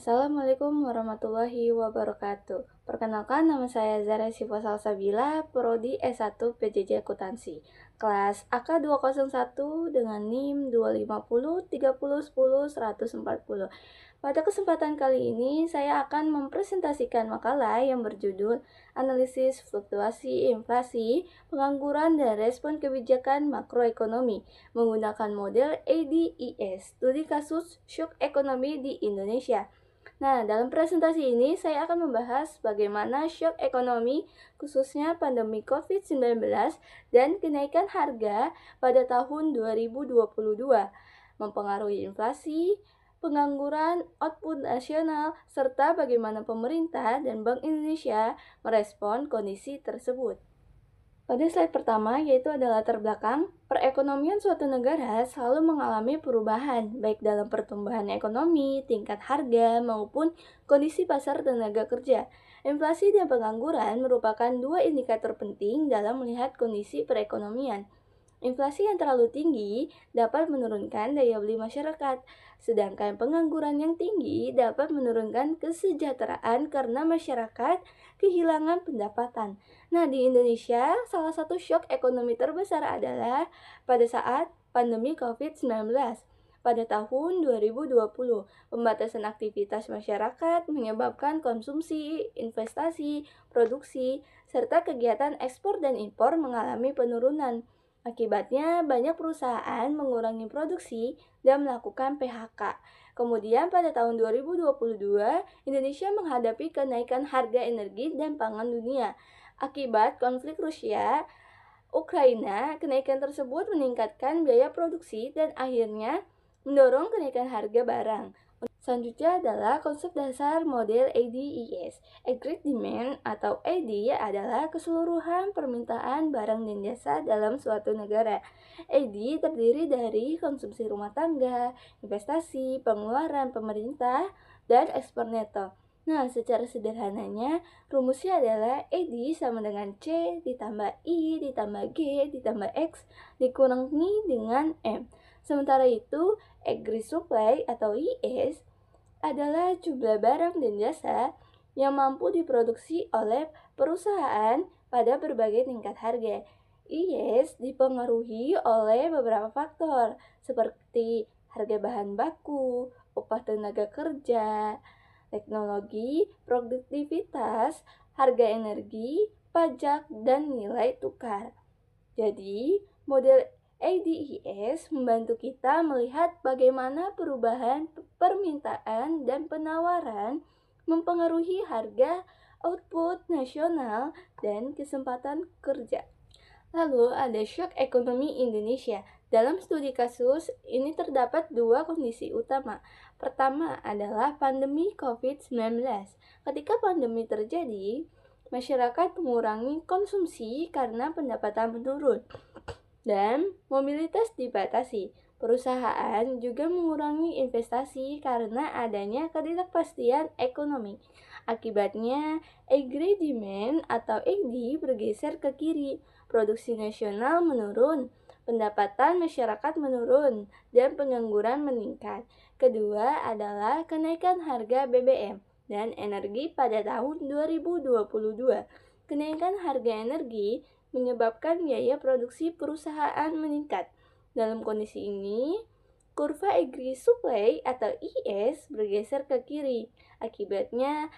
Assalamualaikum warahmatullahi wabarakatuh. Perkenalkan, nama saya Zara Syifa Salsabila, Prodi S1 PJJ Akuntansi, kelas AK201 dengan NIM 2503010 Pada kesempatan kali ini, saya akan mempresentasikan makalah yang berjudul Analisis Fluktuasi Inflasi, Pengangguran dan Respon Kebijakan Makroekonomi menggunakan model ADIS, studi kasus syok ekonomi di Indonesia. Nah, dalam presentasi ini saya akan membahas bagaimana syok ekonomi, khususnya pandemi COVID-19 dan kenaikan harga pada tahun 2022, mempengaruhi inflasi, pengangguran, output nasional, serta bagaimana pemerintah dan Bank Indonesia merespon kondisi tersebut. Pada slide pertama, yaitu adalah latar belakang, perekonomian suatu negara selalu mengalami perubahan, baik dalam pertumbuhan ekonomi, tingkat harga, maupun kondisi pasar tenaga kerja. Inflasi dan pengangguran merupakan dua indikator penting dalam melihat kondisi perekonomian. Inflasi yang terlalu tinggi dapat menurunkan daya beli masyarakat, sedangkan pengangguran yang tinggi dapat menurunkan kesejahteraan karena masyarakat kehilangan pendapatan. Nah, di Indonesia, salah satu syok ekonomi terbesar adalah pada saat pandemi COVID-19. Pada tahun 2020, pembatasan aktivitas masyarakat menyebabkan konsumsi, investasi, produksi, serta kegiatan ekspor dan impor mengalami penurunan. Akibatnya, banyak perusahaan mengurangi produksi dan melakukan PHK. Kemudian pada tahun 2022, Indonesia menghadapi kenaikan harga energi dan pangan dunia. Akibat konflik Rusia, Ukraina, kenaikan tersebut meningkatkan biaya produksi dan akhirnya mendorong kenaikan harga barang. Selanjutnya adalah konsep dasar model ADIS. Aggregate Demand atau AD adalah keseluruhan permintaan barang dan jasa dalam suatu negara. AD terdiri dari konsumsi rumah tangga, investasi, pengeluaran pemerintah, dan ekspor neto. Nah, secara sederhananya, rumusnya adalah AD sama dengan C ditambah I ditambah G ditambah X dikurangi dengan M. Sementara itu, Aggregate Supply atau IS adalah jumlah barang dan jasa yang mampu diproduksi oleh perusahaan pada berbagai tingkat harga. IS dipengaruhi oleh beberapa faktor seperti harga bahan baku, upah tenaga kerja, teknologi, produktivitas, harga energi, pajak, dan nilai tukar. Jadi, model ADIS membantu kita melihat bagaimana perubahan permintaan dan penawaran mempengaruhi harga, output nasional, dan kesempatan kerja. Lalu ada syok ekonomi Indonesia. Dalam studi kasus, ini terdapat dua kondisi utama. Pertama adalah pandemi COVID-19. Ketika pandemi terjadi, masyarakat mengurangi konsumsi karena pendapatan menurun dan mobilitas dibatasi. Perusahaan juga mengurangi investasi karena adanya ketidakpastian ekonomi. Akibatnya, aggregate demand atau AD bergeser ke kiri. Produksi nasional menurun, pendapatan masyarakat menurun, dan pengangguran meningkat. Kedua adalah kenaikan harga BBM dan energi pada tahun 2022. Kenaikan harga energi menyebabkan biaya produksi perusahaan meningkat. Dalam kondisi ini, kurva Aggregate Supply atau IS bergeser ke kiri. Akibatnya,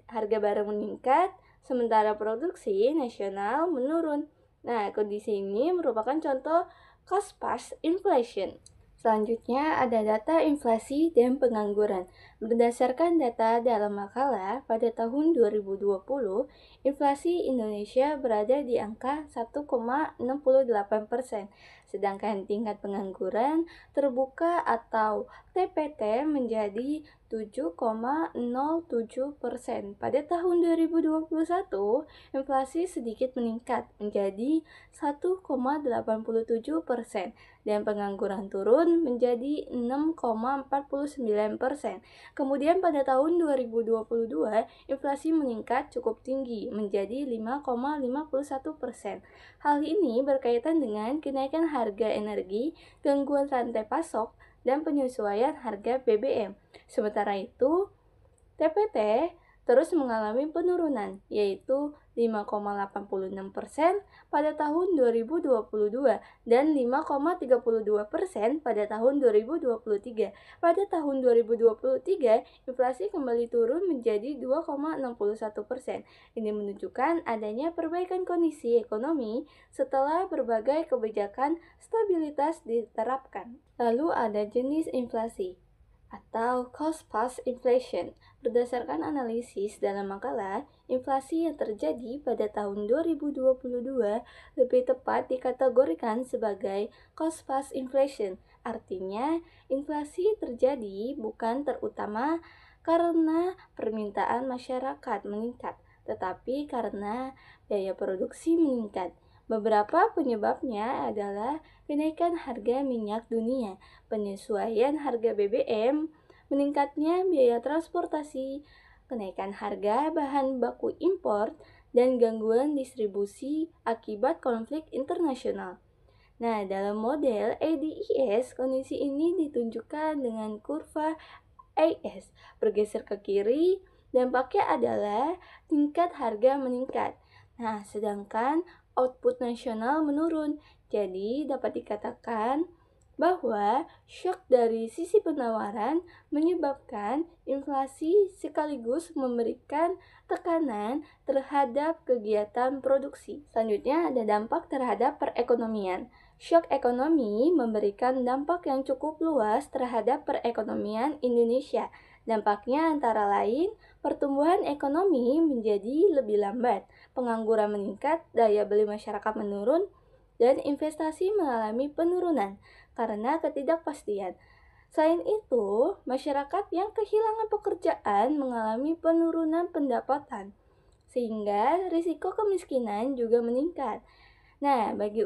harga barang meningkat, sementara produksi nasional menurun. Nah, kondisi ini merupakan contoh cost-push inflation. Selanjutnya ada data inflasi dan pengangguran. Berdasarkan data dalam makalah, pada tahun 2020, inflasi Indonesia berada di angka 1,68%, sedangkan tingkat pengangguran terbuka atau TPT menjadi 7,07%. Pada tahun 2021, inflasi sedikit meningkat menjadi 1,87% dan pengangguran turun menjadi 6,49%. Kemudian pada tahun 2022, inflasi meningkat cukup tinggi menjadi 5,51%. Hal ini berkaitan dengan kenaikan harga energi, gangguan rantai pasok, dan penyesuaian harga BBM. Sementara itu, TPT terus mengalami penurunan, yaitu 5,86% pada tahun 2022 dan 5,32% pada tahun 2023. Pada tahun 2023, inflasi kembali turun menjadi 2,61%. Ini menunjukkan adanya perbaikan kondisi ekonomi setelah berbagai kebijakan stabilitas diterapkan. Lalu ada jenis inflasi atau cost-plus inflation. Berdasarkan analisis dalam makalah, inflasi yang terjadi pada tahun 2022 lebih tepat dikategorikan sebagai cost-plus inflation. Artinya, inflasi terjadi bukan terutama karena permintaan masyarakat meningkat, tetapi karena biaya produksi meningkat. Beberapa penyebabnya adalah kenaikan harga minyak dunia, penyesuaian harga BBM, meningkatnya biaya transportasi, kenaikan harga bahan baku impor, dan gangguan distribusi akibat konflik internasional. Nah, dalam model ADIS, kondisi ini ditunjukkan dengan kurva AS bergeser ke kiri, dampaknya adalah tingkat harga meningkat. Nah, sedangkan output nasional menurun. Jadi, dapat dikatakan bahwa shock dari sisi penawaran menyebabkan inflasi sekaligus memberikan tekanan terhadap kegiatan produksi. Selanjutnya ada dampak terhadap perekonomian. Shock ekonomi memberikan dampak yang cukup luas terhadap perekonomian Indonesia. Dampaknya antara lain, pertumbuhan ekonomi menjadi lebih lambat, pengangguran meningkat, daya beli masyarakat menurun, dan investasi mengalami penurunan karena ketidakpastian. Selain itu, masyarakat yang kehilangan pekerjaan mengalami penurunan pendapatan, sehingga risiko kemiskinan juga meningkat. Nah, bagi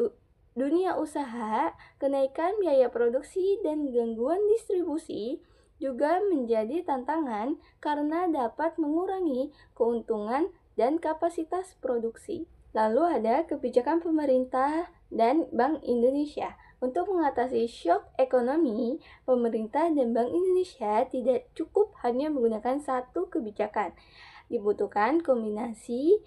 dunia usaha, kenaikan biaya produksi dan gangguan distribusi juga menjadi tantangan karena dapat mengurangi keuntungan dan kapasitas produksi. Lalu ada kebijakan pemerintah dan Bank Indonesia. Untuk mengatasi shock ekonomi, pemerintah dan Bank Indonesia tidak cukup hanya menggunakan satu kebijakan. Dibutuhkan kombinasi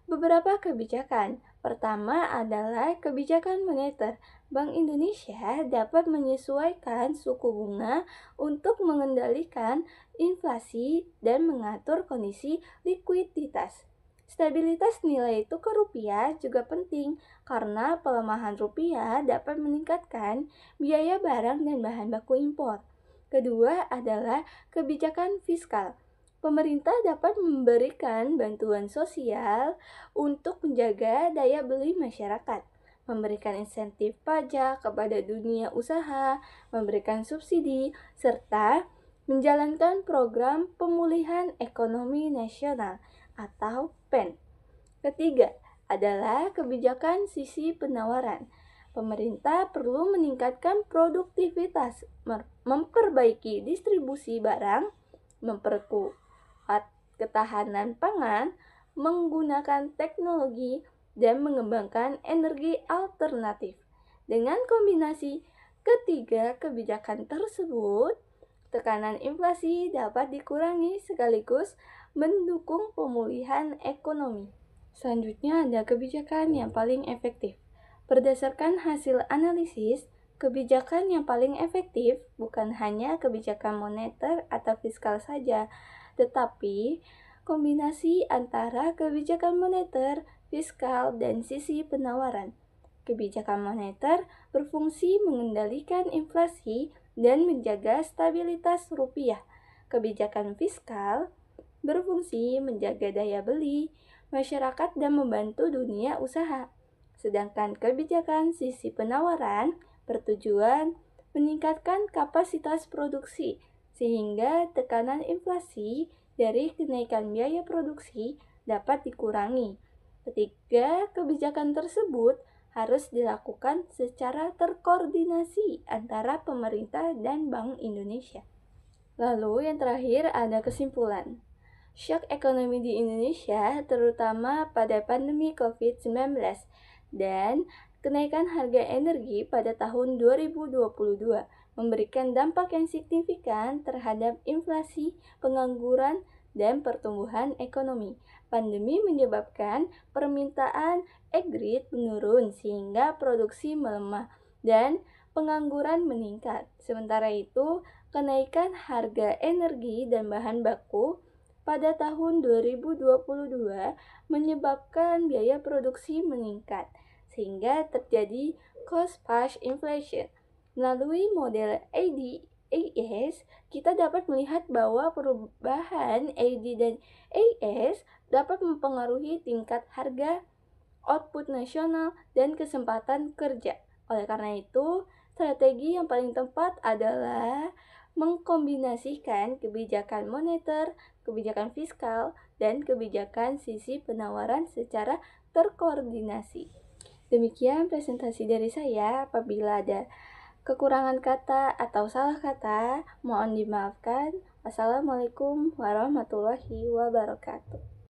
beberapa kebijakan. Pertama adalah kebijakan moneter. Bank Indonesia dapat menyesuaikan suku bunga untuk mengendalikan inflasi dan mengatur kondisi likuiditas. Stabilitas nilai tukar rupiah juga penting karena pelemahan rupiah dapat meningkatkan biaya barang dan bahan baku impor. Kedua adalah kebijakan fiskal. Pemerintah dapat memberikan bantuan sosial untuk menjaga daya beli masyarakat, memberikan insentif pajak kepada dunia usaha, memberikan subsidi, serta menjalankan program pemulihan ekonomi nasional atau PEN. Ketiga adalah kebijakan sisi penawaran. Pemerintah perlu meningkatkan produktivitas, memperbaiki distribusi barang, memperkuat ketahanan pangan, menggunakan teknologi, dan mengembangkan energi alternatif. Dengan kombinasi ketiga kebijakan tersebut, tekanan inflasi dapat dikurangi sekaligus mendukung pemulihan ekonomi. Selanjutnya ada kebijakan yang paling efektif. Berdasarkan hasil analisis, kebijakan yang paling efektif bukan hanya kebijakan moneter atau fiskal saja, tetapi kombinasi antara kebijakan moneter, fiskal, dan sisi penawaran. Kebijakan moneter berfungsi mengendalikan inflasi dan menjaga stabilitas rupiah. Kebijakan fiskal berfungsi menjaga daya beli masyarakat dan membantu dunia usaha. Sedangkan kebijakan sisi penawaran bertujuan meningkatkan kapasitas produksi sehingga tekanan inflasi dari kenaikan biaya produksi dapat dikurangi. Ketiga, kebijakan tersebut harus dilakukan secara terkoordinasi antara pemerintah dan Bank Indonesia. Lalu yang terakhir ada kesimpulan. Shock ekonomi di Indonesia terutama pada pandemi COVID-19 dan kenaikan harga energi pada tahun 2022 memberikan dampak yang signifikan terhadap inflasi, pengangguran, dan pertumbuhan ekonomi. Pandemi menyebabkan permintaan egrit menurun sehingga produksi melemah dan pengangguran meningkat. Sementara itu, kenaikan harga energi dan bahan baku pada tahun 2022 menyebabkan biaya produksi meningkat, sehingga terjadi cost push inflation. Melalui model AS, kita dapat melihat bahwa perubahan AD dan AS dapat mempengaruhi tingkat harga, output nasional, dan kesempatan kerja. Oleh karena itu, strategi yang paling tepat adalah mengkombinasikan kebijakan moneter, kebijakan fiskal, dan kebijakan sisi penawaran secara terkoordinasi. Demikian presentasi dari saya. Apabila ada kekurangan kata atau salah kata, mohon dimaafkan. Wassalamualaikum warahmatullahi wabarakatuh.